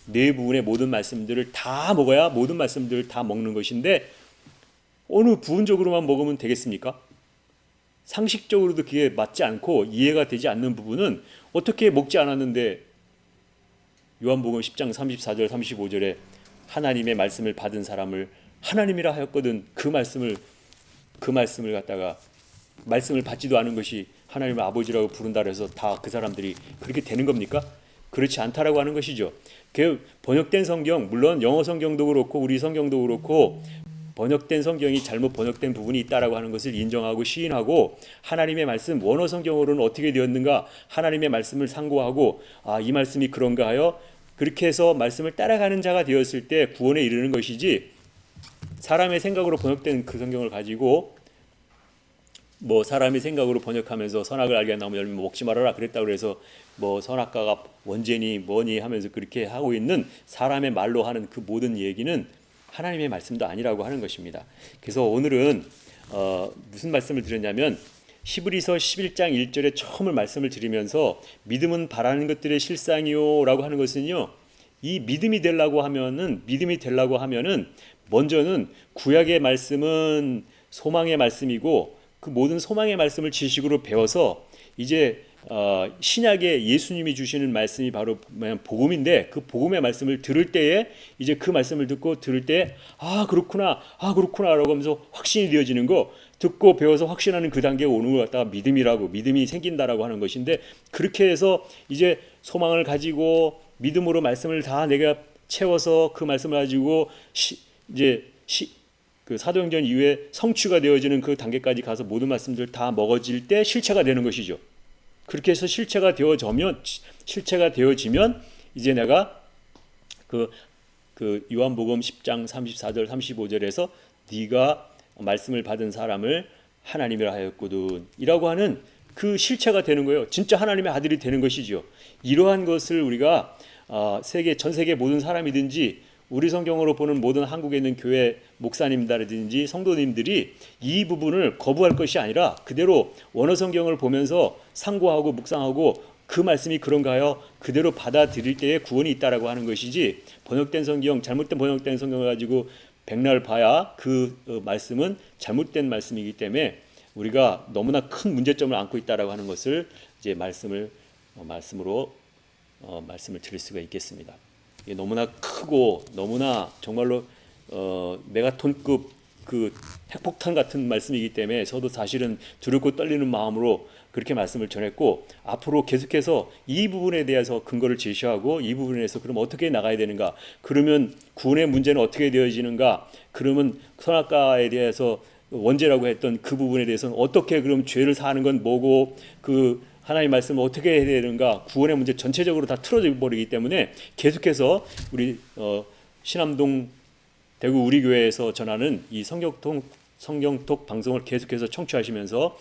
네 부분의 모든 말씀들을 다 먹어야 모든 말씀들을 다 먹는 것인데 어느 부분적으로만 먹으면 되겠습니까? 상식적으로도 그게 맞지 않고 이해가 되지 않는 부분은 어떻게 먹지 않았는데 요한복음 10장 34절 35절에 하나님의 말씀을 받은 사람을 하나님이라 하였거든 그 말씀을 갖다가 말씀을 받지도 않은 것이 하나님의 아버지라고 부른다 그래서 다 그 사람들이 그렇게 되는 겁니까? 그렇지 않다라고 하는 것이죠. 그 번역된 성경, 물론 영어 성경도 그렇고 우리 성경도 그렇고 번역된 성경이 잘못 번역된 부분이 있다라고 하는 것을 인정하고 시인하고 하나님의 말씀 원어 성경으로는 어떻게 되었는가 하나님의 말씀을 상고하고 이 말씀이 그런가 하여 그렇게 해서 말씀을 따라가는 자가 되었을 때 구원에 이르는 것이지 사람의 생각으로 번역된 그 성경을 가지고 사람의 생각으로 번역하면서 선악을 알게 나오면 열매 먹지 말아라 그랬다고 그래서 선악과가 원죄니 뭐니 하면서 그렇게 하고 있는 사람의 말로 하는 그 모든 얘기는 하나님의 말씀도 아니라고 하는 것입니다. 그래서 오늘은 무슨 말씀을 드렸냐면 히브리서 11장 1절에 처음을 말씀을 드리면서 믿음은 바라는 것들의 실상이요 라고 하는 것은요, 이 믿음이 되려고 하면은 먼저는 구약의 말씀은 소망의 말씀이고 그 모든 소망의 말씀을 지식으로 배워서 이제 신약의 예수님이 주시는 말씀이 바로 복음인데 그 복음의 말씀을 들을 때에 이제 그 말씀을 듣고 들을 때 그렇구나 라고 하면서 확신이 되어지는 거 듣고 배워서 확신하는 그 단계에 오는 것 갖다가 믿음이 생긴다라고 하는 것인데 그렇게 해서 이제 소망을 가지고 믿음으로 말씀을 다 내가 채워서 그 말씀을 가지고 그 사도행전 이후에 성취가 되어지는 그 단계까지 가서 모든 말씀들 다 먹어질 때 실체가 되는 것이죠. 그렇게 해서 실체가 되어지면 이제 내가 그 요한복음 10장 34절 35절에서 네가 말씀을 받은 사람을 하나님이라 하였거든 이라고 하는 그 실체가 되는 거예요. 진짜 하나님의 아들이 되는 것이죠. 이러한 것을 우리가 전 세계 모든 사람이든지 우리 성경으로 보는 모든 한국에 있는 교회 목사님들이든지 성도님들이 이 부분을 거부할 것이 아니라 그대로 원어 성경을 보면서 상고하고 묵상하고 그 말씀이 그런가요? 그대로 받아들일 때에 구원이 있다라고 하는 것이지 잘못된 번역된 성경을 가지고 백날 봐야 그 말씀은 잘못된 말씀이기 때문에 우리가 너무나 큰 문제점을 안고 있다라고 하는 것을 이제 말씀을 드릴 수가 있겠습니다. 너무나 크고 너무나 정말로 메가톤급 그 핵폭탄 같은 말씀이기 때문에 저도 사실은 두렵고 떨리는 마음으로 그렇게 말씀을 전했고 앞으로 계속해서 이 부분에 대해서 근거를 제시하고 이 부분에서 그럼 어떻게 나가야 되는가, 그러면 구원의 문제는 어떻게 되어지는가, 그러면 선악과에 대해서 원죄라고 했던 그 부분에 대해서는 어떻게 그럼 죄를 사하는 건 뭐고 그 하나님의 말씀을 어떻게 해야 되는가, 구원의 문제 전체적으로 다 틀어져 버리기 때문에 계속해서 우리 신암동 대구 우리 교회에서 전하는 이 성경톡 방송을 계속해서 청취하시면서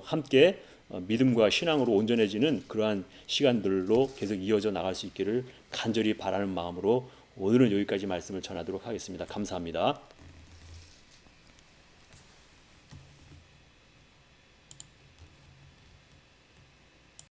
함께 믿음과 신앙으로 온전해지는 그러한 시간들로 계속 이어져 나갈 수 있기를 간절히 바라는 마음으로 오늘은 여기까지 말씀을 전하도록 하겠습니다. 감사합니다.